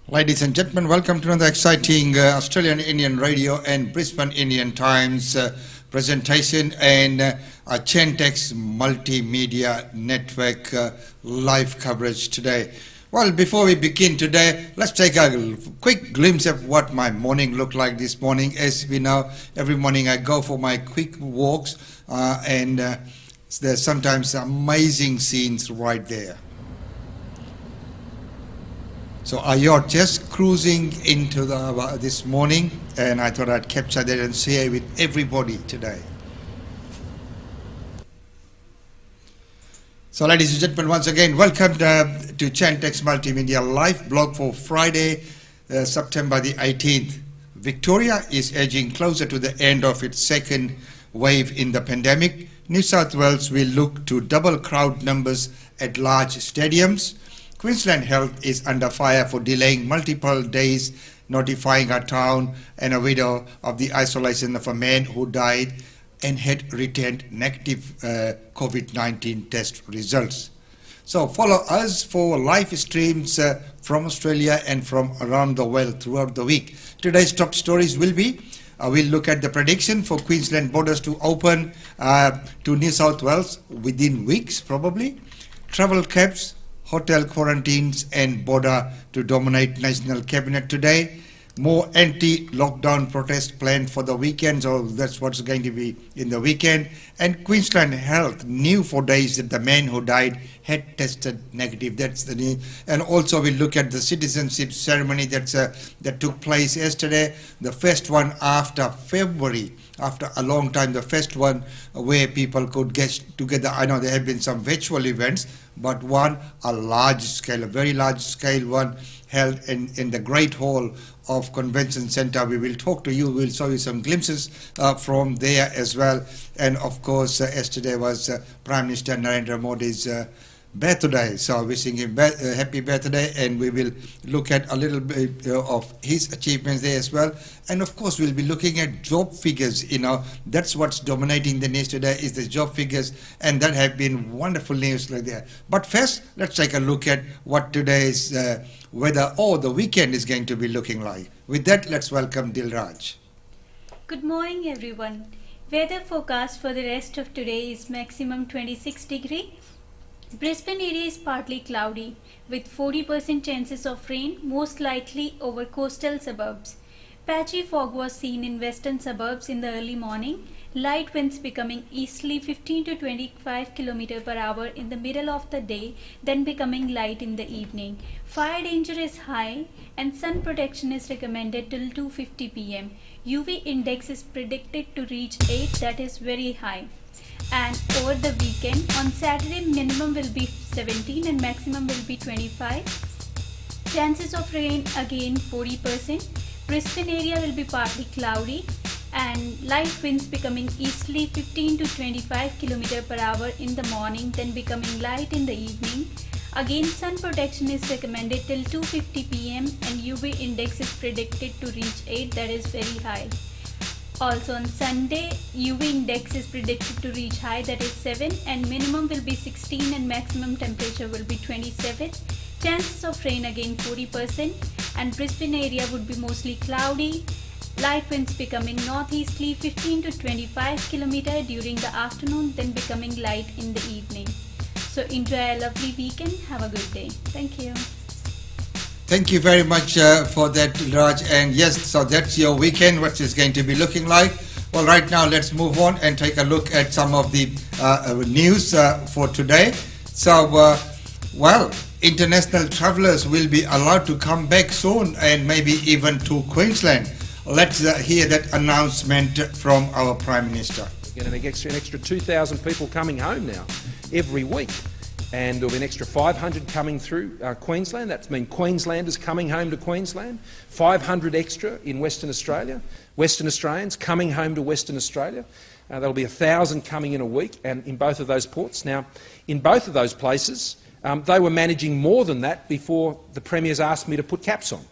Ladies and gentlemen, welcome to another exciting Australian Indian Radio and Brisbane Indian Times presentation and Chantex Multimedia Network live coverage today. Well, before we begin today, let's take a quick glimpse of what my morning looked like this morning. As we know, every morning I go for my quick walks and there's sometimes amazing scenes right there. So you're just cruising into this morning, and I thought I'd capture that and share with everybody today. So ladies and gentlemen, once again, welcome to Chantex Multimedia Live blog for Friday, September the 18th. Victoria is edging closer to the end of its second wave in the pandemic. New South Wales will look to double crowd numbers at large stadiums. Queensland Health is under fire for delaying multiple days notifying a town and a widow of the isolation of a man who died and had returned negative COVID-19 test results. So follow us for live streams from Australia and from around the world throughout the week. Today's top stories will be, we'll look at the prediction for Queensland borders to open to New South Wales within weeks probably, travel caps, hotel quarantines and border to dominate National Cabinet today. More anti-lockdown protests planned for the weekend, so that's what's going to be in the weekend. And Queensland Health knew for days that the man who died had tested negative. That's the news. And also we'll look at the citizenship ceremony that took place yesterday, the first one after February. After a long time, the first one where people could get together. I know there have been some virtual events, but one, a large scale, a very large scale one held in the Great Hall of Convention Centre. We will talk to you, we'll show you some glimpses from there as well. And of course, yesterday was Prime Minister Narendra Modi's birthday, so wishing him happy birthday, and we will look at a little bit of his achievements there as well. And of course we'll be looking at job figures. That's what's dominating the news today, is the job figures, and that have been wonderful news like there. But first, let's take a look at what today's weather or the weekend is going to be looking like. With that, let's welcome Dilraj. Good morning everyone. Weather forecast for the rest of today is maximum 26 degree. Brisbane area is partly cloudy with 40% chances of rain, most likely over coastal suburbs. Patchy fog was seen in western suburbs in the early morning. Light winds becoming easterly 15 to 25 km per hour in the middle of the day, then becoming light in the evening. Fire danger is high and sun protection is recommended till 2:50 p.m. UV index is predicted to reach 8, that is very high. And over the weekend, on Saturday minimum will be 17 and maximum will be 25. Chances of rain again 40%. Brisbane area will be partly cloudy and light winds becoming easterly 15 to 25 km per hour in the morning, then becoming light in the evening. Again, sun protection is recommended till 2:50 p.m. and UV index is predicted to reach 8, that is very high. Also on Sunday, UV index is predicted to reach high, that is 7, and minimum will be 16 and maximum temperature will be 27. Chances of rain again 40%, and Brisbane area would be mostly cloudy. Light winds becoming northeasterly 15 to 25 km during the afternoon, then becoming light in the evening. So enjoy a lovely weekend. Have a good day. Thank you. Thank you very much for that, Raj. And yes, so that's your weekend, what is going to be looking like. Well, right now, let's move on and take a look at some of the news for today. So, well, international travelers will be allowed to come back soon and maybe even to Queensland. Let's hear that announcement from our Prime Minister. We're going to make an extra 2,000 people coming home now every week. And there'll be an extra 500 coming through Queensland. That's mean Queenslanders coming home to Queensland. 500 extra in Western Australia. Western Australians coming home to Western Australia. There'll be 1,000 coming in a week, and in both of those ports. Now, in both of those places, they were managing more than that before the premiers asked me to put caps on.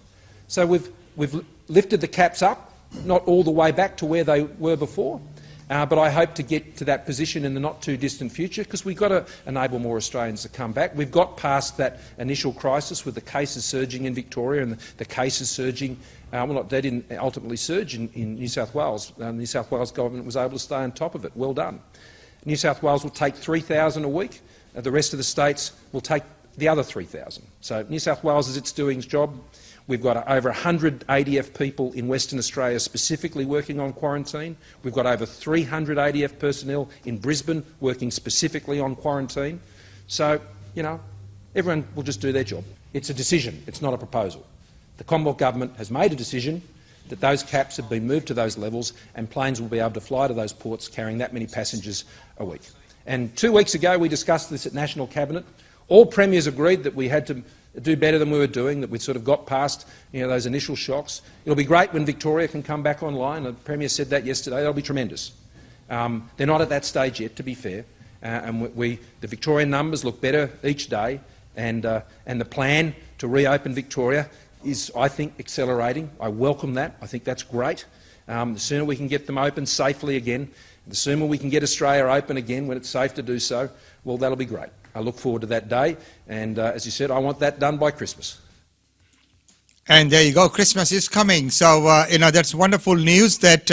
So we've lifted the caps up, not all the way back to where they were before, But I hope to get to that position in the not-too-distant future, because we've got to enable more Australians to come back. We've got past that initial crisis with the cases surging in Victoria and the cases surging. They didn't ultimately surge in New South Wales. The New South Wales government was able to stay on top of it. Well done. New South Wales will take 3,000 a week. The rest of the states will take the other 3,000. So New South Wales is doing its job. We've got over 100 ADF people in Western Australia specifically working on quarantine. We've got over 300 ADF personnel in Brisbane working specifically on quarantine. So, everyone will just do their job. It's a decision, it's not a proposal. The Commonwealth Government has made a decision that those caps have been moved to those levels and planes will be able to fly to those ports carrying that many passengers a week. And 2 weeks ago we discussed this at National Cabinet. All premiers agreed that we had to do better than we were doing, that we sort of got past those initial shocks. It'll be great when Victoria can come back online. The Premier said that yesterday. That'll be tremendous. They're not at that stage yet, to be fair, and the Victorian numbers look better each day, and the plan to reopen Victoria is, I think, accelerating. I welcome that. I think that's great. The sooner we can get them open safely again, the sooner we can get Australia open again when it's safe to do so, well, that'll be great. I look forward to that day, and as you said, I want that done by Christmas. And there you go, Christmas is coming. So, that's wonderful news that,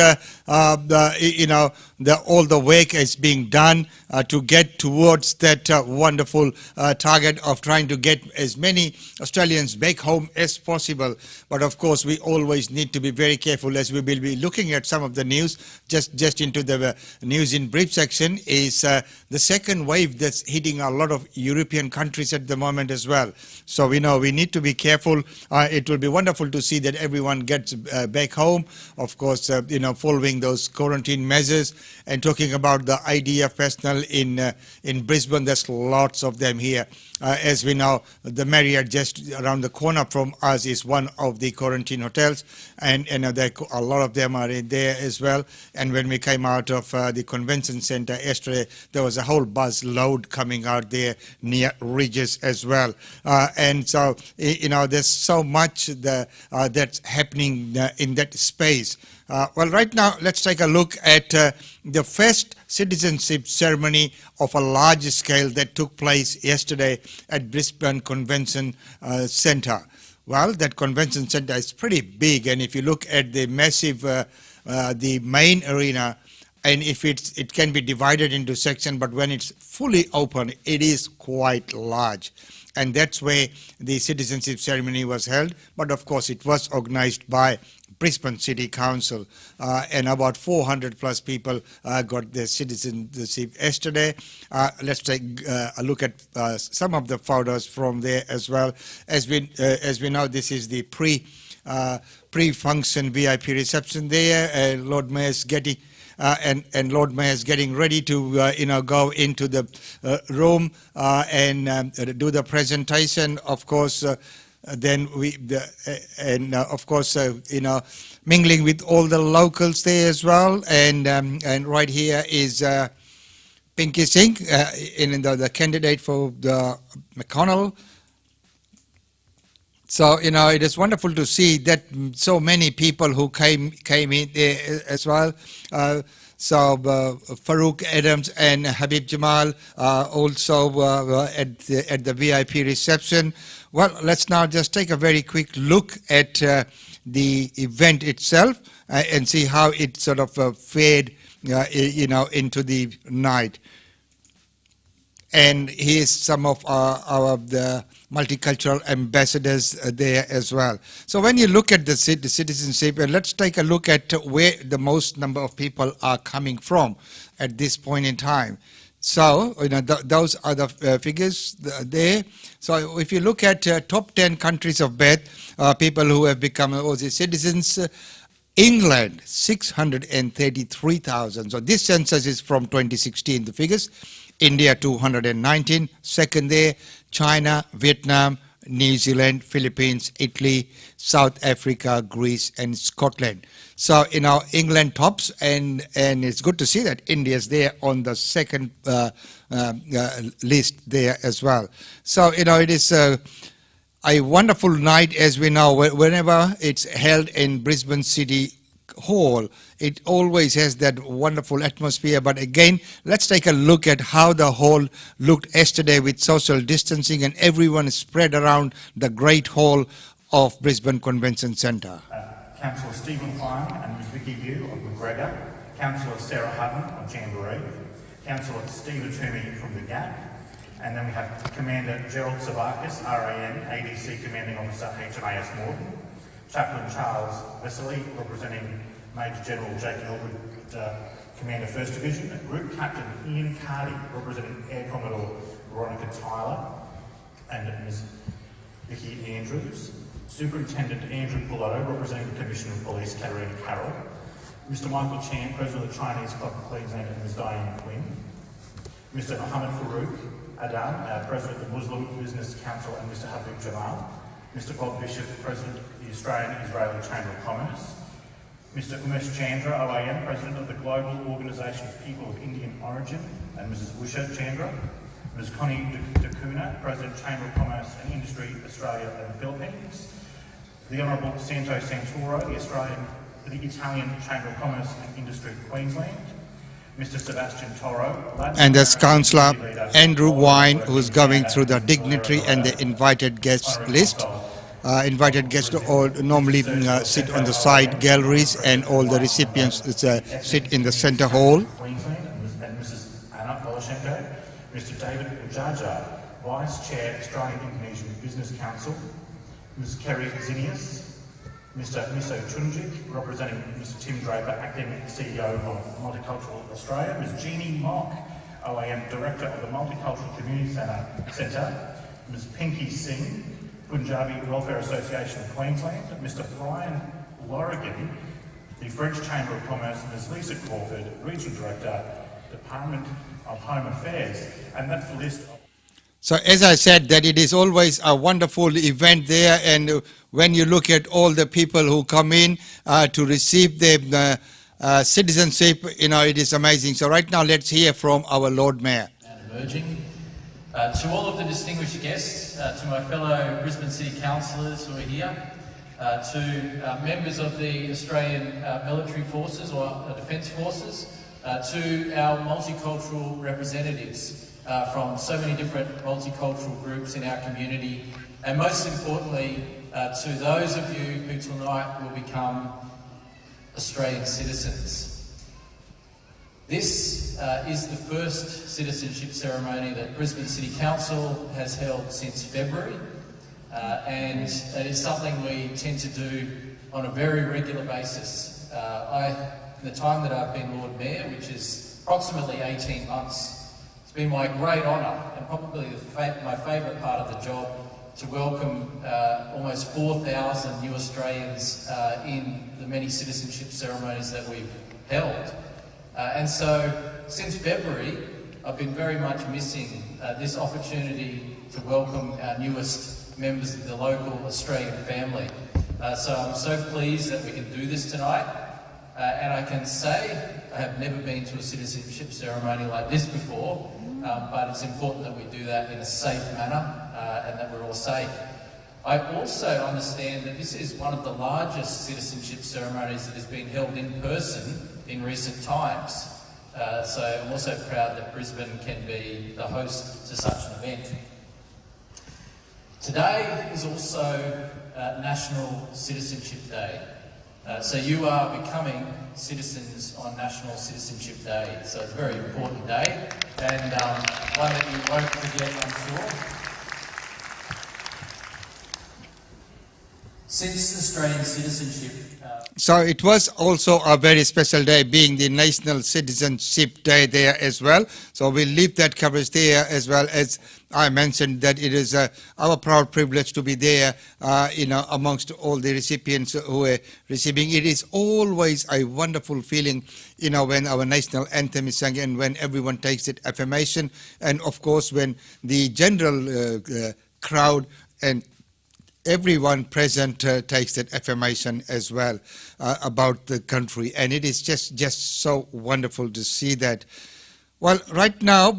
all the work is being done to get towards that wonderful target of trying to get as many Australians back home as possible. But of course, we always need to be very careful, as we will be looking at some of the news. Just into the news in brief section is the second wave that's hitting a lot of European countries at the moment as well. So we need to be careful. It will be wonderful to see that everyone gets back home, of course, following those quarantine measures. And talking about the IDF personnel in Brisbane, there's lots of them here. As we know, the Marriott just around the corner from us is one of the quarantine hotels, and a lot of them are in there as well. And when we came out of the convention centre yesterday, there was a whole bus load coming out there near Regis as well. And so, there's so much that's happening in that space. Well, right now, let's take a look at the first citizenship ceremony of a large scale that took place yesterday at Brisbane Convention Centre. Well, that convention centre is pretty big, and if you look at the massive, the main arena, and if it can be divided into sections, but when it's fully open, it is quite large. And that's where the citizenship ceremony was held. But of course, it was organised by Brisbane City Council, and about 400 plus people got their citizenship yesterday. Let's take a look at some of the photos from there as well. As we know, this is the pre-function VIP reception there. Lord Mayor's getting and Lord Mayor is getting ready to go into the room and do the presentation. Of course, then of course mingling with all the locals there as well. And right here is Pinky Singh, the candidate for the McConnell. So it is wonderful to see that so many people who came in there as well. So Farouk Adams and Habib Jamal also at the VIP reception. Well, let's now just take a very quick look at the event itself and see how it sort of fared, into the night. And here's some of the multicultural ambassadors there as well. So when you look at the citizenship, let's take a look at where the most number of people are coming from at this point in time. So, those are the figures there. So if you look at top 10 countries of birth, people who have become Aussie citizens, England, 633,000. So this census is from 2016, the figures. India, 219, second there, China, Vietnam, New Zealand, Philippines, Italy, South Africa, Greece, and Scotland. So, England tops, and it's good to see that India's there on the second list there as well. So, it is a wonderful night, as we know, whenever it's held in Brisbane City Hall. It always has that wonderful atmosphere. But again, let's take a look at how the hall looked yesterday with social distancing and everyone spread around the great hall of Brisbane Convention Centre. Councillor Stephen Klein and Ms Vicky View of McGregor, Councillor Sarah Hutton of Jamboree, Councillor Steve Toomey from the Gap, and then we have Commander Gerald Savakis, RAN, ADC Commanding Officer HMAS Morton, Chaplain Charles Vesely, representing Major General Jake Elwood, Commander 1st Division, Group Captain Ian Cardy, representing Air Commodore Veronica Tyler, and Ms Vicky Andrews, Superintendent Andrew Pillotto, representing the Commissioner of Police, Katarina Carroll, Mr Michael Chan, President of the Chinese Club of Queensland, and Ms Diane Quinn, Mr Mohammed Farouk Adam, President of the Muslim Business Council, and Mr Habib Jamal, Mr Bob Bishop, President of the Australian-Israeli Chamber of Commerce, Mr Umesh Chandra, OAM, President of the Global Organisation of People of Indian Origin, and Mrs Usha Chandra, Ms Connie Dacuna, President, Chamber of Commerce and Industry, Australia and the Philippines, the Honourable Santo Santoro, the Italian Chamber of Commerce and Industry, Queensland, Mr Sebastian Toro, and there's Councillor Andrew Wine, who's going through the dignitary and the invited guests list. Invited guests all normally sit on the side galleries, and all the recipients sit in the centre hall. Queensland, and Mrs Anna Poloshenko, Mr David Ujaja, Vice Chair, Australian-Indonesian Business Council, Ms Kerry Zinnius, Mr Miso Chunjik, representing Mr Tim Draper, Acting CEO of Multicultural Australia, Ms Jeannie Mock, OAM Director of the Multicultural Community Centre, Ms Pinky Singh, Punjabi Welfare Association of Queensland, Mr Brian Lorigan, the French Chamber of Commerce, Ms Lisa Crawford, Regional Director, Department of Home Affairs, and that's the list of... So as I said, that it is always a wonderful event there, and when you look at all the people who come in to receive their citizenship, it is amazing. So right now, let's hear from our Lord Mayor. And emerging. To all of the distinguished guests, to my fellow Brisbane City Councillors who are here, to members of the Australian Military Forces or Defence Forces, to our multicultural representatives from so many different multicultural groups in our community, and most importantly, to those of you who tonight will become Australian citizens. This is the first citizenship ceremony that Brisbane City Council has held since February, and it is something we tend to do on a very regular basis. In the time that I've been Lord Mayor, which is approximately 18 months, it's been my great honour and probably my favourite part of the job to welcome almost 4,000 new Australians in the many citizenship ceremonies that we've held. And so, since February, I've been very much missing this opportunity to welcome our newest members of the local Australian family. So I'm so pleased that we can do this tonight. And I can say I have never been to a citizenship ceremony like this before, but it's important that we do that in a safe manner and that we're all safe. I also understand that this is one of the largest citizenship ceremonies that has been held in person in recent times. So I'm also proud that Brisbane can be the host to such an event. Today is also National Citizenship Day. So you are becoming citizens on National Citizenship Day. So it's a very important day, and one that you won't forget, I'm sure. Since Australian citizenship... So it was also a very special day, being the National Citizenship Day there as well. So we'll leave that coverage there, as well as I mentioned that it is our proud privilege to be there, amongst all the recipients who are receiving. It is always a wonderful feeling, when our national anthem is sung and when everyone takes it affirmation, and of course when the general crowd and everyone present takes that affirmation as well about the country, and it is just so wonderful to see that. Well, right now,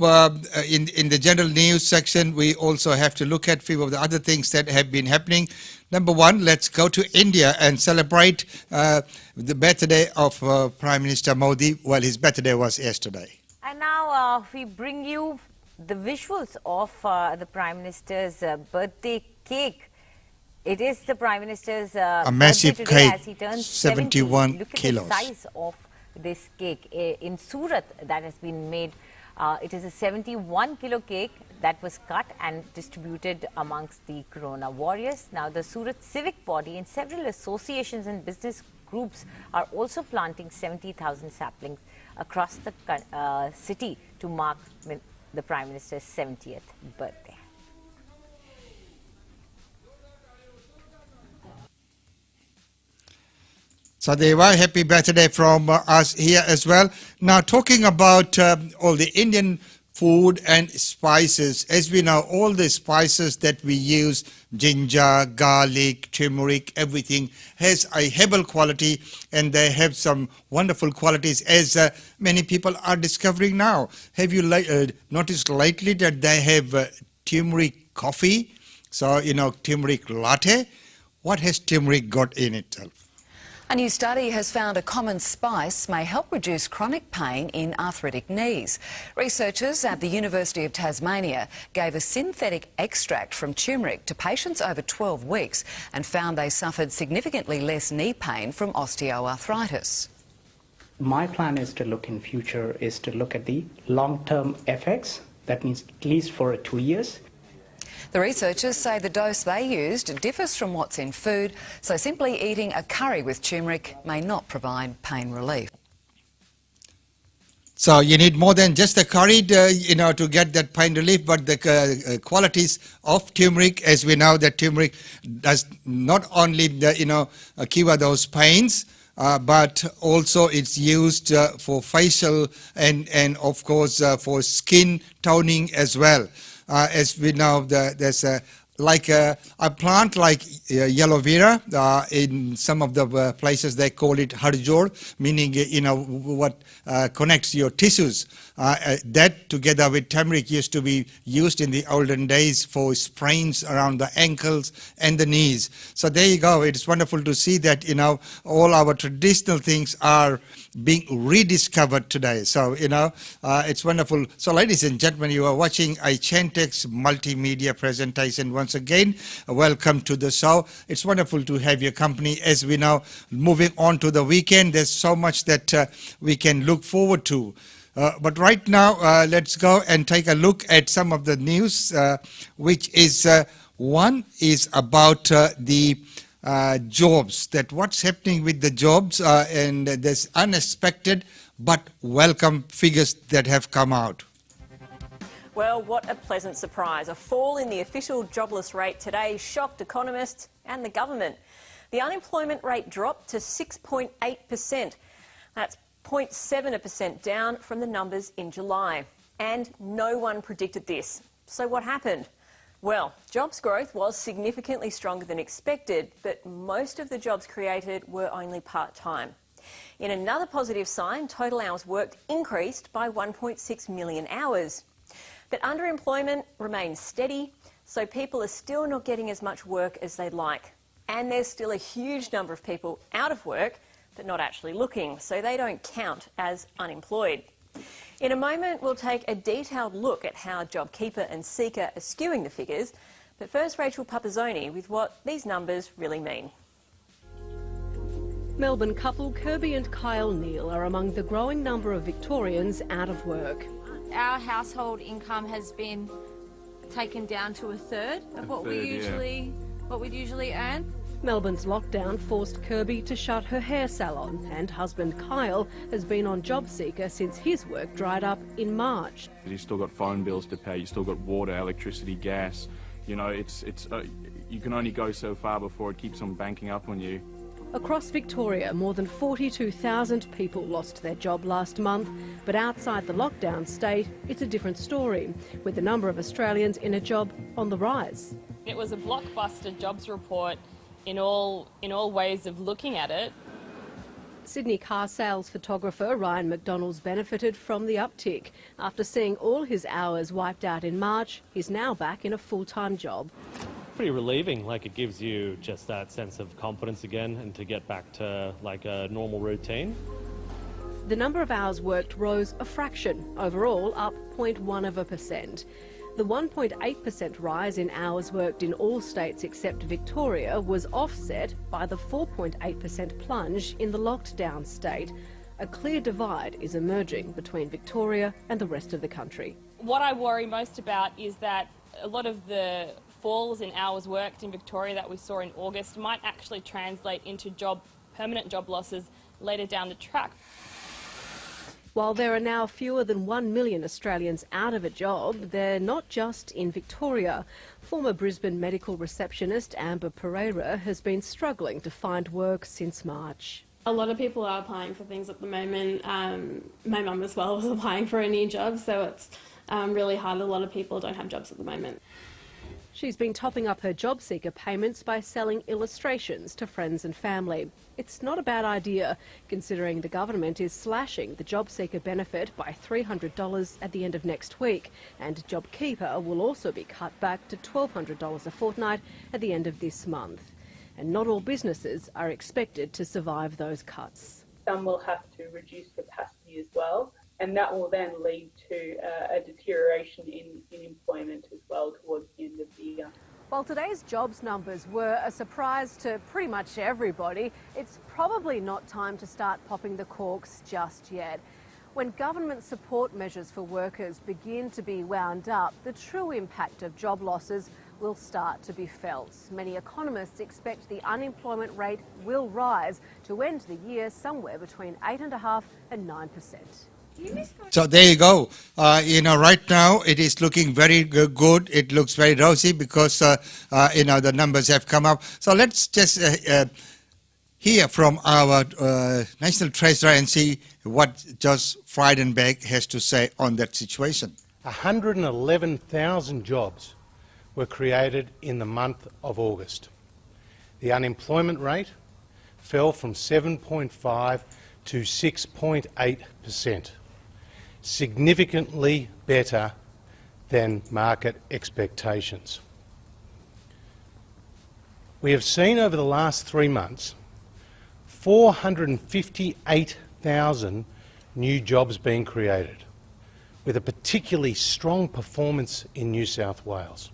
in the general news section, we also have to look at a few of the other things that have been happening. Number one, let's go to India and celebrate the birthday of Prime Minister Modi. Well, his birthday was yesterday. And now we bring you the visuals of the Prime Minister's birthday cake. It is the Prime Minister's A massive birthday today cake, as he turns 71 Look kilos. at the size of this cake. In Surat that has been made. It is a 71-kilo cake that was cut and distributed amongst the Corona warriors. Now, the Surat civic body and several associations and business groups are also planting 70,000 saplings across the city to mark the Prime Minister's 70th birthday. So they were happy birthday from us here as well. Now talking about all the Indian food and spices, as we know, all the spices that we use, ginger, garlic, turmeric, everything has a herbal quality, and they have some wonderful qualities, as many people are discovering now. Have you noticed lately that they have turmeric coffee? So, you know, turmeric latte. What has turmeric got in itself? A new study has found a common spice may help reduce chronic pain in arthritic knees. Researchers at the University of Tasmania gave a synthetic extract from turmeric to patients over 12 weeks and found they suffered significantly less knee pain from osteoarthritis. My plan is to look in future is to look at the long-term effects. That means at least for 2 years. The researchers say the dose they used differs from what's in food, so simply eating a curry with turmeric may not provide pain relief. So you need more than just the curry, you know, to get that pain relief, but the qualities of turmeric, as we know that turmeric does not only, cure those pains, but also it's used for facial and of course for skin toning as well. As we know, there's a plant like yellow vera. In some of the places they call it harjor, meaning what connects your tissues. That together with turmeric used to be used in the olden days for sprains around the ankles and the knees. So there you go. It's wonderful to see that all our traditional things are being rediscovered today. So it's wonderful. So ladies and gentlemen, you are watching a Chantex multimedia presentation once again. Welcome to the show. It's wonderful to have your company as we now moving on to the weekend. There's so much that we can look forward to. But right now, let's go and take a look at some of the news, which is one is about the jobs, that what's happening with the jobs, and there's unexpected but welcome figures that have come out. Well, what a pleasant surprise. A fall in the official jobless rate today shocked economists and the government. The unemployment rate dropped to 6.8%. That's 0.7% down from the numbers in July. And no one predicted this. So what happened? Well, jobs growth was significantly stronger than expected, but most of the jobs created were only part-time. In another positive sign, total hours worked increased by 1.6 million hours. But underemployment remains steady, so people are still not getting as much work as they'd like. And there's still a huge number of people out of work but not actually looking, so they don't count as unemployed. In a moment, we'll take a detailed look at how JobKeeper and Seeker are skewing the figures, but first Rachel Papazzoni with what these numbers really mean. Melbourne couple Kirby and Kyle Neal are among the growing number of Victorians out of work. Our household income has been taken down to a third of what we'd usually earn. Melbourne's lockdown forced Kirby to shut her hair salon, and husband Kyle has been on JobSeeker since his work dried up in March. You've still got phone bills to pay, you've still got water, electricity, gas. You can only go so far before it keeps on banking up on you. Across Victoria, more than 42,000 people lost their job last month, but outside the lockdown state, it's a different story, with the number of Australians in a job on the rise. It was a blockbuster jobs report in all ways of looking at it. Sydney car sales photographer Ryan McDonald's benefited from the uptick. After seeing all his hours wiped out in March, he's now back in a full-time job. Pretty relieving, like it gives you just that sense of confidence again and to get back to like a normal routine. The number of hours worked rose a fraction, overall up 0.1%. The 1.8% rise in hours worked in all states except Victoria was offset by the 4.8% plunge in the locked-down state. A clear divide is emerging between Victoria and the rest of the country. What I worry most about is that a lot of the falls in hours worked in Victoria that we saw in August might actually translate into permanent job losses later down the track. While there are now fewer than 1 million Australians out of a job, they're not just in Victoria. Former Brisbane medical receptionist Amber Pereira has been struggling to find work since March. A lot of people are applying for things at the moment. My mum as well was applying for a new job, so it's really hard. A lot of people don't have jobs at the moment. She's been topping up her job seeker payments by selling illustrations to friends and family. It's not a bad idea, considering the government is slashing the job seeker benefit by $300 at the end of next week, and JobKeeper will also be cut back to $1,200 a fortnight at the end of this month. And not all businesses are expected to survive those cuts. Some will have to reduce capacity as well, and that will then lead to a deterioration in employment as well towards the end of the year. While today's jobs numbers were a surprise to pretty much everybody, it's probably not time to start popping the corks just yet. When government support measures for workers begin to be wound up, the true impact of job losses will start to be felt. Many economists expect the unemployment rate will rise to end the year somewhere between 8.5% and 9%. So there you go. Right now it is looking very good. It looks very rosy because, the numbers have come up. So let's just hear from our National Treasurer and see what Josh Frydenberg has to say on that situation. 111,000 jobs were created in the month of August. The unemployment rate fell from 7.5 to 6.8%. Significantly better than market expectations. We have seen over the last 3 months 458,000 new jobs being created, with a particularly strong performance in New South Wales.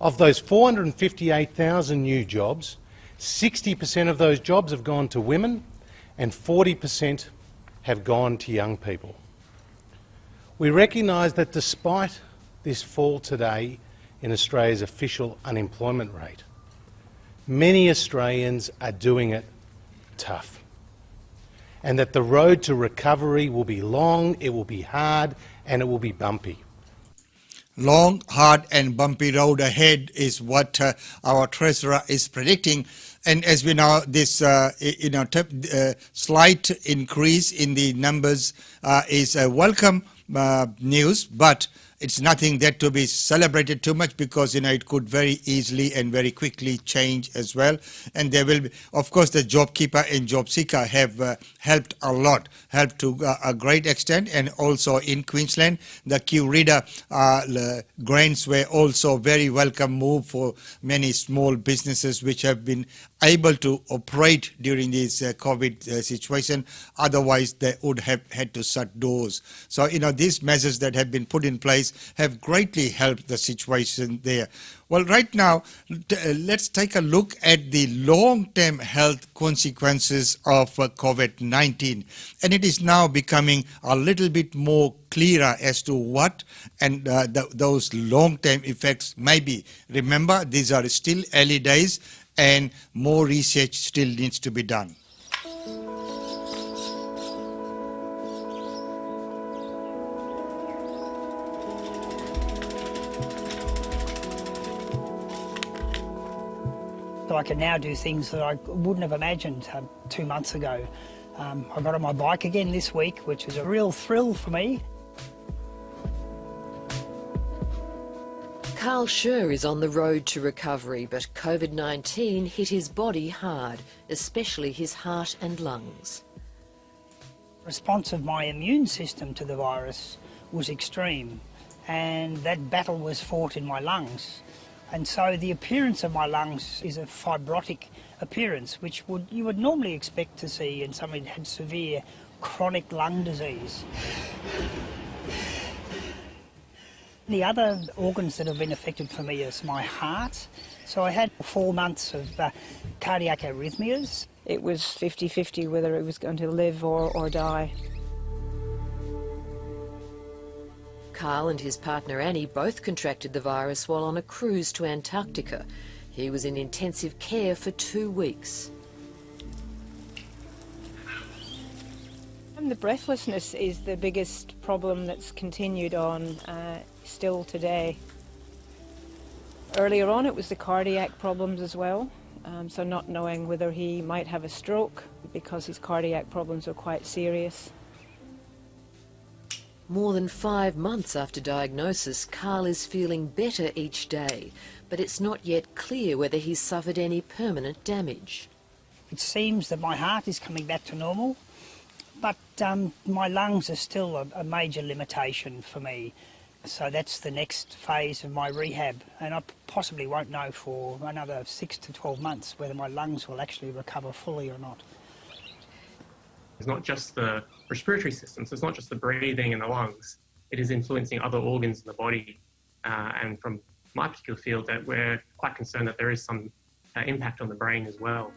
Of those 458,000 new jobs, 60% of those jobs have gone to women and 40% have gone to young people. We recognise that despite this fall today in Australia's official unemployment rate, many Australians are doing it tough, and that the road to recovery will be long, it will be hard, and it will be bumpy. Long, hard and bumpy road ahead is what our Treasurer is predicting. And as we know, this slight increase in the numbers is a welcome news, but it's nothing that to be celebrated too much because, it could very easily and very quickly change as well. And there will be, of course, the JobKeeper and JobSeeker have helped a lot, helped to a great extent. And also in Queensland, the Q-Reader grants were also very welcome move for many small businesses which have been able to operate during this COVID situation. Otherwise, they would have had to shut doors. So, these measures that have been put in place have greatly helped the situation there. Well, right now, let's take a look at the long-term health consequences of COVID-19. And it is now becoming a little bit more clearer as to what and those long-term effects may be. Remember, these are still early days and more research still needs to be done. I can now do things that I wouldn't have imagined 2 months ago. I got on my bike again this week, which was a real thrill for me. Carl Schur is on the road to recovery, but COVID-19 hit his body hard, especially his heart and lungs. Response of my immune system to the virus was extreme, and that battle was fought in my lungs. And so the appearance of my lungs is a fibrotic appearance, which you would normally expect to see in somebody who had severe chronic lung disease. The other organs that have been affected for me is my heart. So I had 4 months of cardiac arrhythmias. It was 50-50 whether it was going to live or die. Carl and his partner Annie both contracted the virus while on a cruise to Antarctica. He was in intensive care for 2 weeks. The breathlessness is the biggest problem that's continued on still today. Earlier on it was the cardiac problems as well, so not knowing whether he might have a stroke because his cardiac problems are quite serious. More than 5 months after diagnosis, Carl is feeling better each day, but it's not yet clear whether he's suffered any permanent damage. It seems that my heart is coming back to normal, but my lungs are still a major limitation for me. So that's the next phase of my rehab, and I possibly won't know for another 6 to 12 months whether my lungs will actually recover fully or not. It's not just the respiratory system, so it's not just the breathing and the lungs. It is influencing other organs in the body, and from my particular field, that we're quite concerned that there is some impact on the brain as well.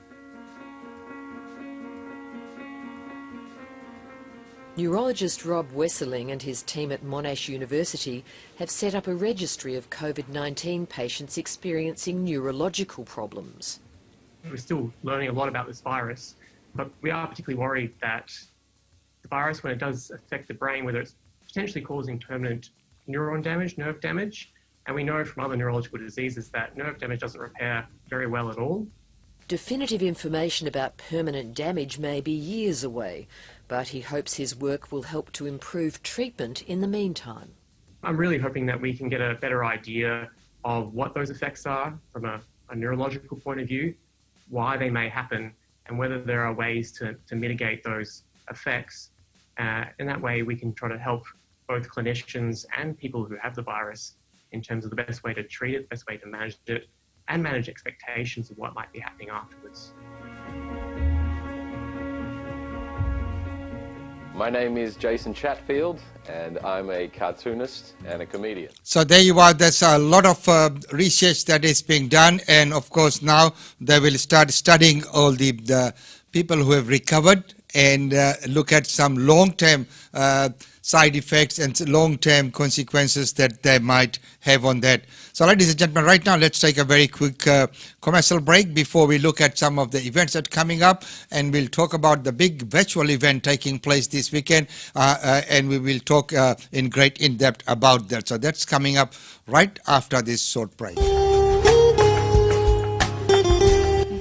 Neurologist Rob Wesseling and his team at Monash University have set up a registry of COVID-19 patients experiencing neurological problems. We're still learning a lot about this virus, but we are particularly worried that the virus, when it does affect the brain, whether it's potentially causing permanent neuron damage, nerve damage, and we know from other neurological diseases that nerve damage doesn't repair very well at all. Definitive information about permanent damage may be years away, but he hopes his work will help to improve treatment in the meantime. I'm really hoping that we can get a better idea of what those effects are from a neurological point of view, why they may happen, and whether there are ways to mitigate those effects. In that way, we can try to help both clinicians and people who have the virus in terms of the best way to treat it, the best way to manage it, and manage expectations of what might be happening afterwards. My name is Jason Chatfield, and I'm a cartoonist and a comedian. So there you are. There's a lot of research that is being done, and of course now they will start studying all the people who have recovered and look at some long-term side effects and long-term consequences that they might have on that. So ladies and gentlemen, right now let's take a very quick commercial break before we look at some of the events that are coming up, and we'll talk about the big virtual event taking place this weekend, and we will talk in great in-depth about that. So that's coming up right after this short break.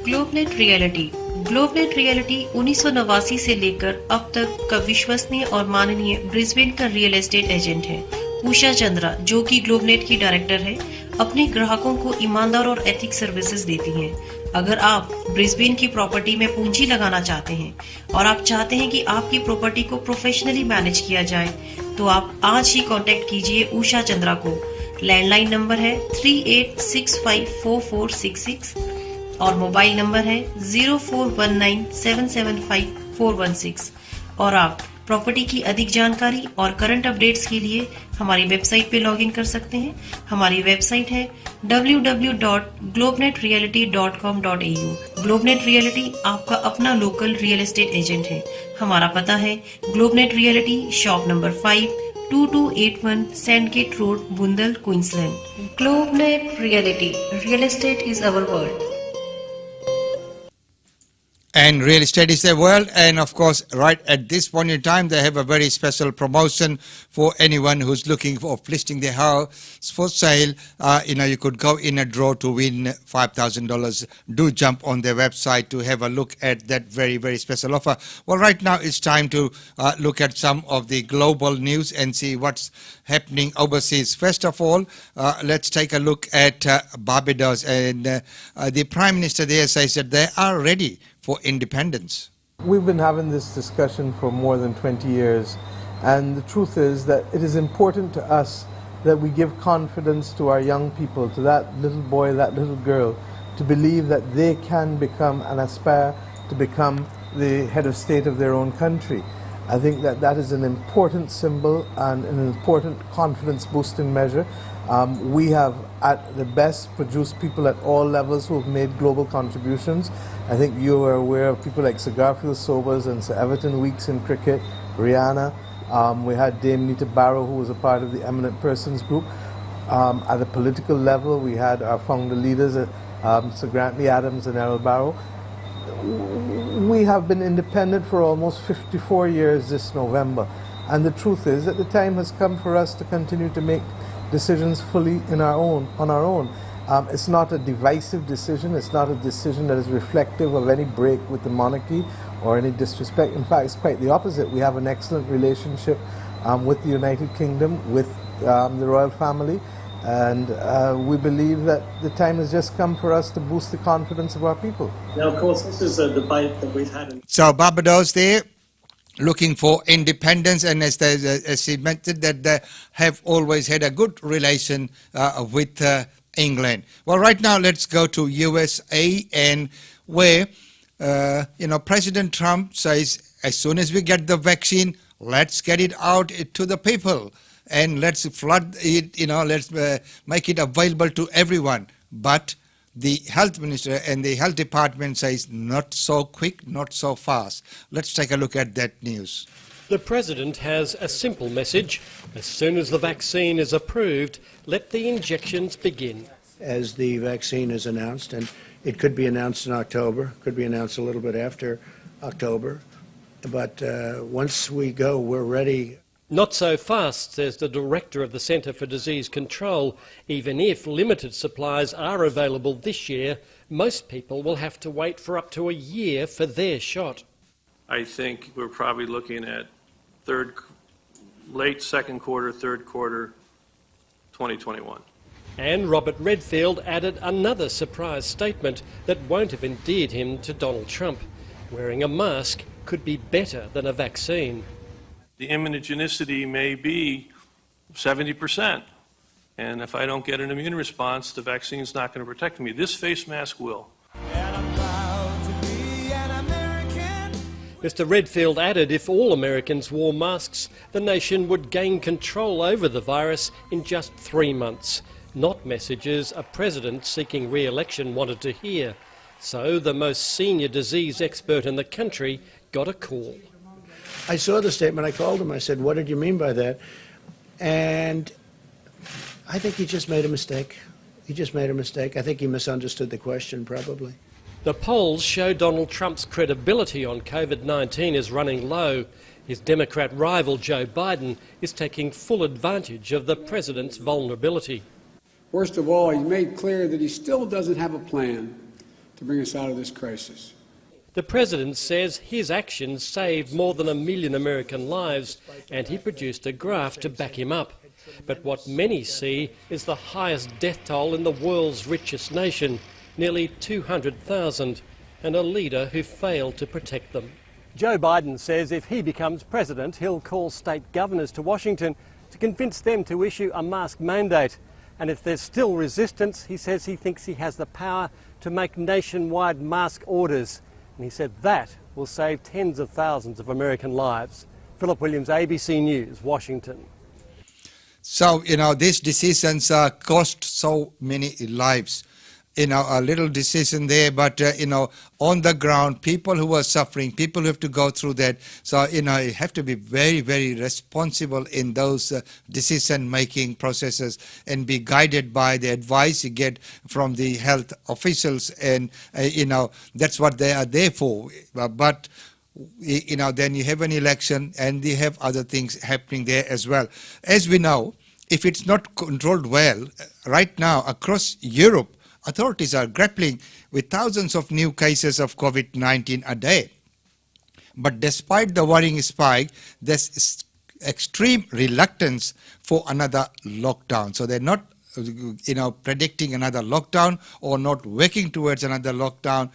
Globenet Realty. Globenet Realty 1989 से लेकर अब तक का विश्वसनीय और माननीय Brisbane का real estate agent है। उषा चंद्रा, जो कि ग्लोबनेट की डायरेक्टर है, अपने ग्राहकों को ईमानदार और एथिक सर्विसेज देती हैं। अगर आप ब्रिस्बेन की प्रॉपर्टी में पूंजी लगाना चाहते हैं और आप चाहते हैं कि आपकी प्रॉपर्टी को प्रोफेशनली मैनेज किया जाए, तो आप आज ही कांटेक्ट कीजिए उषा चंद्रा को। लैंडलाइन नंबर है 38654466 और मोबाइल नंबर है 0419775416। और आप प्रॉपर्टी की अधिक जानकारी और करंट अपडेट्स के लिए हमारी वेबसाइट पे लॉगिन कर सकते हैं। हमारी वेबसाइट है www.globnetreality.com.au। ग्लोबनेट रियलिटी आपका अपना लोकल रियल एस्टेट एजेंट है। हमारा पता है Globenet Realty, shop number 5, 2281 Sandgate Road, Bundall, Queensland. Globenet Realty, real estate is our world. And real estate is their world, and of course right at this point in time they have a very special promotion for anyone who's looking for listing their house for sale. You could go in a draw to win $5,000. Do jump on their website to have a look at that very, very special offer. Well, right now it's time to look at some of the global news and see what's happening overseas. First of all, let's take a look at Barbados, and the Prime Minister there says that they are ready for independence. We've been having this discussion for more than 20 years, and the truth is that it is important to us that we give confidence to our young people, to that little boy, that little girl, to believe that they can become and aspire to become the head of state of their own country. I think that that is an important symbol and an important confidence boosting measure. We have, at the best, produced people at all levels who have made global contributions. I think you are aware of people like Sir Garfield Sobers and Sir Everton Weekes in cricket, Rihanna. We had Dame Nita Barrow, who was a part of the Eminent Persons Group. At the political level, we had our founder leaders, Sir Grantley Adams and Errol Barrow. We have been independent for almost 54 years this November, and the truth is that the time has come for us to continue to make decisions fully on our own. It's not a divisive decision. It's not a decision that is reflective of any break with the monarchy or any disrespect. In fact, it's quite the opposite. We have an excellent relationship with the United Kingdom, with the royal family, and we believe that the time has just come for us to boost the confidence of our people. Now, of course, this is a debate that we've had. So Barbados there, looking for independence, and as he mentioned, that they have always had a good relation with England. Well, right now let's go to USA, and where President Trump says, as soon as we get the vaccine, let's get it out to the people and let's flood it, let's make it available to everyone. But the health minister and the health department says not so quick, not so fast. Let's take a look at that news. The President has a simple message. As soon as the vaccine is approved, let the injections begin. As the vaccine is announced, and it could be announced in October, could be announced a little bit after October, but once we go, we're ready. Not so fast, says the Director of the Centre for Disease Control. Even if limited supplies are available this year, most people will have to wait for up to a year for their shot. I think we're probably looking at late second quarter, third quarter, 2021. And Robert Redfield added another surprise statement that won't have endeared him to Donald Trump. Wearing a mask could be better than a vaccine. The immunogenicity may be 70%, and if I don't get an immune response, the vaccine's not going to protect me. This face mask will. Mr. Redfield added if all Americans wore masks, the nation would gain control over the virus in just 3 months. Not messages a president seeking re-election wanted to hear. So the most senior disease expert in the country got a call. I saw the statement. I called him. I said, what did you mean by that? And I think he just made a mistake. He just made a mistake. I think he misunderstood the question, probably. The polls show Donald Trump's credibility on COVID-19 is running low. His Democrat rival Joe Biden is taking full advantage of the president's vulnerability. Worst of all, he made clear that he still doesn't have a plan to bring us out of this crisis. The president says his actions saved more than 1 million American lives, and he produced a graph to back him up. But what many see is the highest death toll in the world's richest nation, nearly 200,000, and a leader who failed to protect them. Joe Biden says if he becomes president, he'll call state governors to Washington to convince them to issue a mask mandate. And if there's still resistance, he says he thinks he has the power to make nationwide mask orders. And he said that will save tens of thousands of American lives. Philip Williams, ABC News, Washington. So, these decisions cost so many lives. A little decision there, but, on the ground, people who are suffering, people who have to go through that. So, you have to be very, very responsible in those decision-making processes and be guided by the advice you get from the health officials. And, that's what they are there for. But, then you have an election and you have other things happening there as well. As we know, if it's not controlled well, right now across Europe, authorities are grappling with thousands of new cases of COVID-19 a day. But despite the worrying spike, there's extreme reluctance for another lockdown. So they're not predicting another lockdown or not working towards another lockdown,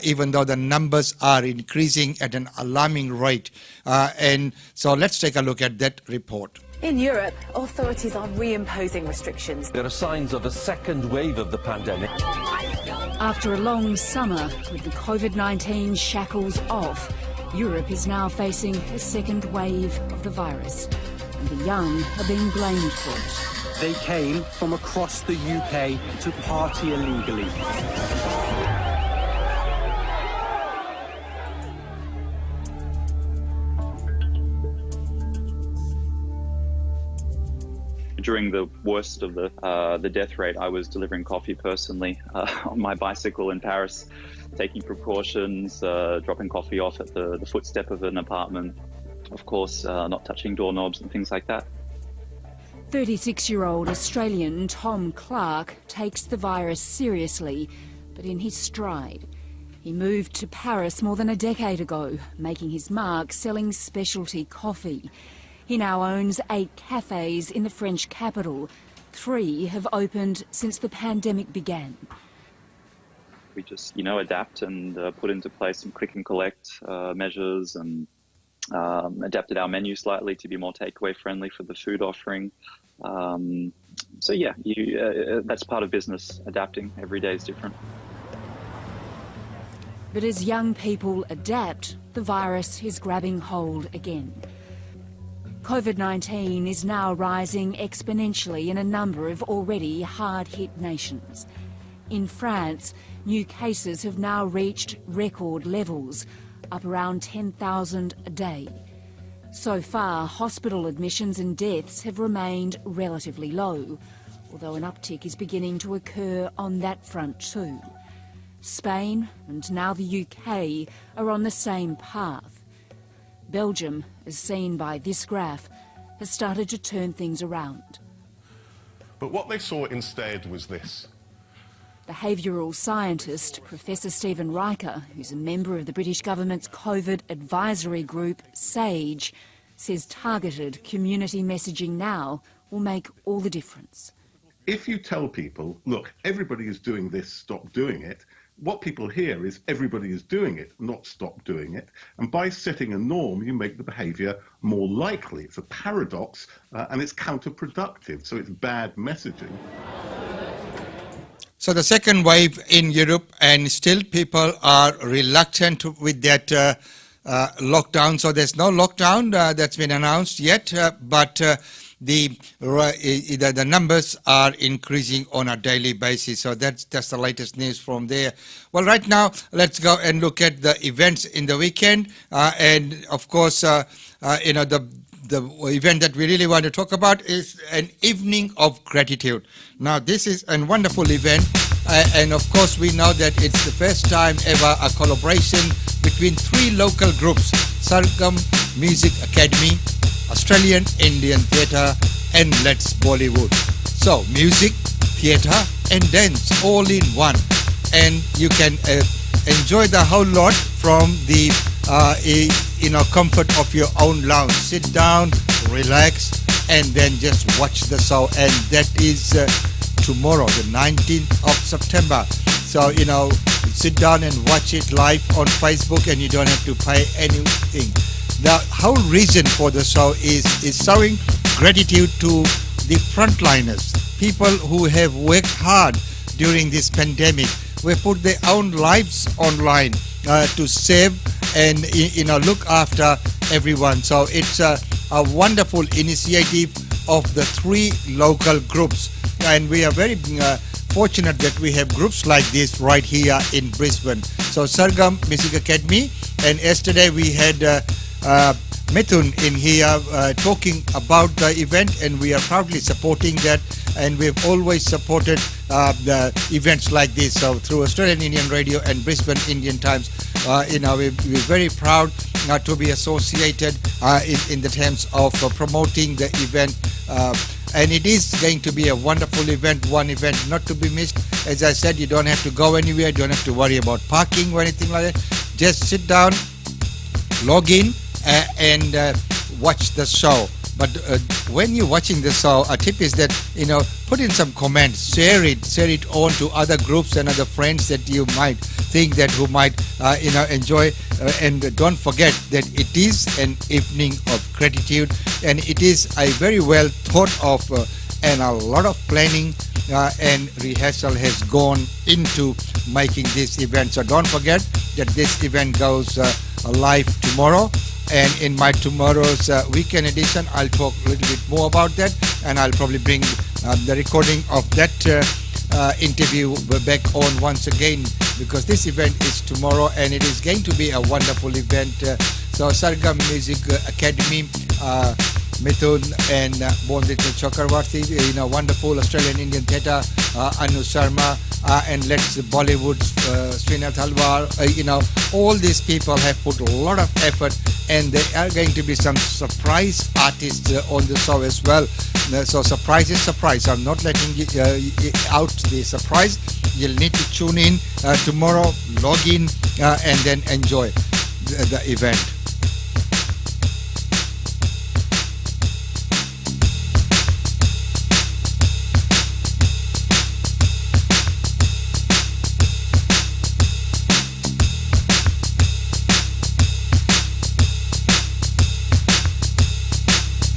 even though the numbers are increasing at an alarming rate. And so let's take a look at that report. In Europe, authorities are reimposing restrictions. There are signs of a second wave of the pandemic. After a long summer with the COVID-19 shackles off, Europe is now facing a second wave of the virus, and the young are being blamed for it. They came from across the UK to party illegally. During the worst of the death rate, I was delivering coffee personally on my bicycle in Paris, taking precautions, dropping coffee off at the footstep of an apartment, of course, not touching doorknobs and things like that. 36-year-old Australian Tom Clark takes the virus seriously, but in his stride. He moved to Paris more than a decade ago, making his mark selling specialty coffee. He now owns 8 cafes in the French capital. 3 have opened since the pandemic began. We just, adapt and put into place some click and collect measures and adapted our menu slightly to be more takeaway friendly for the food offering. That's part of business, adapting. Every day is different. But as young people adapt, the virus is grabbing hold again. COVID-19 is now rising exponentially in a number of already hard-hit nations. In France, new cases have now reached record levels, up around 10,000 a day. So far, hospital admissions and deaths have remained relatively low, although an uptick is beginning to occur on that front too. Spain and now the UK are on the same path. Belgium, as seen by this graph, has started to turn things around. But what they saw instead was this. Behavioural scientist Professor Stephen Riker, who's a member of the British government's COVID advisory group, SAGE, says targeted community messaging now will make all the difference. If you tell people, look, everybody is doing this, stop doing it, what people hear is everybody is doing it, not stop doing it. And by setting a norm, you make the behaviour more likely. It's a paradox and it's counterproductive. So it's bad messaging. So the second wave in Europe, and still people are reluctant with that lockdown. So there's no lockdown that's been announced yet, but the numbers are increasing on a daily basis. So that's the latest news from there. Well, right now, let's go and look at the events in the weekend. And of course, the event that we really want to talk about is an evening of gratitude. Now, this is a wonderful event. And of course, we know that it's the first time ever a collaboration between 3 local groups, Sargam Music Academy, Australian Indian Theatre and Let's Bollywood. So music, theatre and dance all in one. And you can enjoy the whole lot from the comfort of your own lounge. Sit down, relax and then just watch the show. And that is tomorrow, the 19th of September. So, sit down and watch it live on Facebook and you don't have to pay anything. The whole reason for the show is showing gratitude to the frontliners, people who have worked hard during this pandemic, who put their own lives online to save and look after everyone. So it's a wonderful initiative of the 3 local groups, and we are very fortunate that we have groups like this right here in Brisbane. So Sargam Music Academy, and yesterday we had Mithun in here talking about the event, and we are proudly supporting that, and we've always supported the events like this. So through Australian Indian Radio and Brisbane Indian Times, we're very proud to be associated in the terms of promoting the event. And it is going to be a wonderful event, one event not to be missed. As I said, you don't have to go anywhere, you don't have to worry about parking or anything like that. Just sit down, log in and watch the show. But when you're watching this show, a tip is that, put in some comments, share it on to other groups and other friends that you might think that who might, enjoy. And don't forget that it is an evening of gratitude, and it is a very well thought of and a lot of planning and rehearsal has gone into making this event. So don't forget that this event goes live tomorrow. And in my tomorrow's weekend edition, I'll talk a little bit more about that, and I'll probably bring the recording of that interview back on once again, because this event is tomorrow and it is going to be a wonderful event. So Sargam Music Academy, Mithun and Bondit Chakravarti, wonderful Australian Indian theatre, Anu Sharma, and Let's Bollywood, Srinath Halwar, all these people have put a lot of effort, and there are going to be some surprise artists on the show as well. So surprise is surprise. I'm not letting out the surprise. You'll need to tune in tomorrow, log in, and then enjoy the event.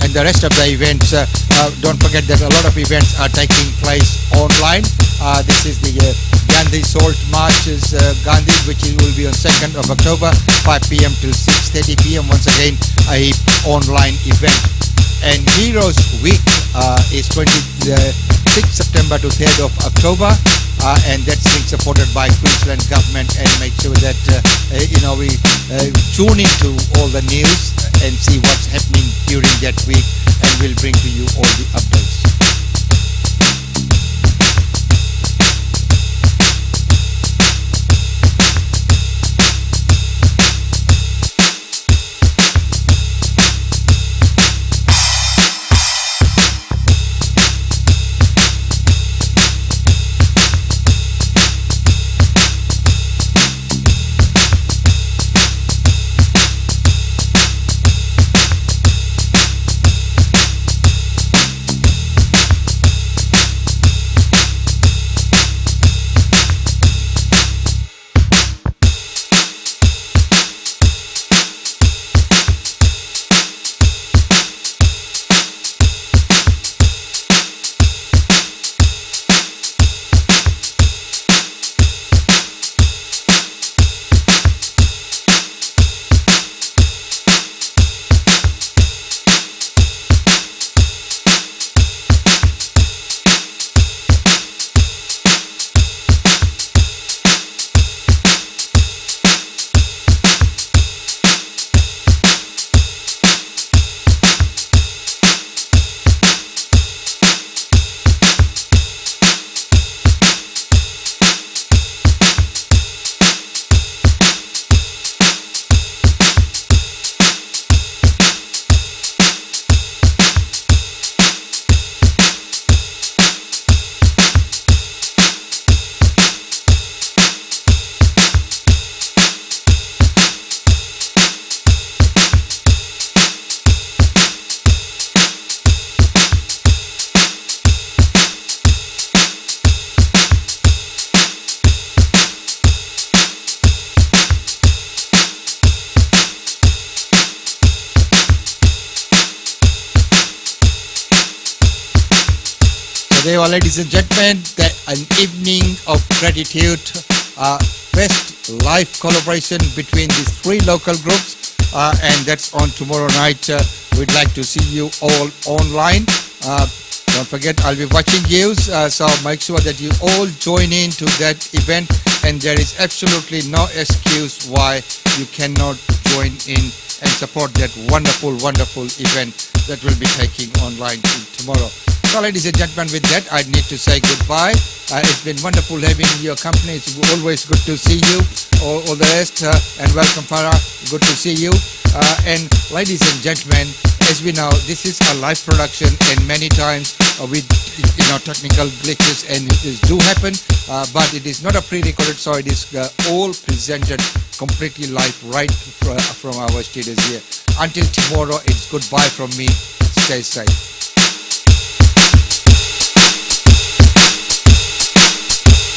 The rest of the events, don't forget that a lot of events are taking place online. This is the Gandhi Salt Marches, Gandhi, which will be on 2nd of October, 5 p.m. till 6:30 p.m. Once again, a online event. And Heroes Week is 26th September to 3rd of October, and that's being supported by Queensland government, and make sure that we tune into all the news and see what's happening during that week, and we'll bring to you all the updates. There, ladies and gentlemen, an evening of gratitude, best live collaboration between these three local groups, and that's on tomorrow night. We'd like to see you all online. Don't forget, I'll be watching you, so make sure that you all join in to that event, and there is absolutely no excuse why you cannot join in and support that wonderful, wonderful event that will be taking online tomorrow. So, ladies and gentlemen, with that, I need to say goodbye. It's been wonderful having your company. It's always good to see you, all the rest, and welcome, Farah. Good to see you. And ladies and gentlemen, as we know, this is a live production, and many times with technical glitches and it do happen, but it is not a pre-recorded, so it is all presented completely live right from our studios here. Until tomorrow, it's goodbye from me. stay safe.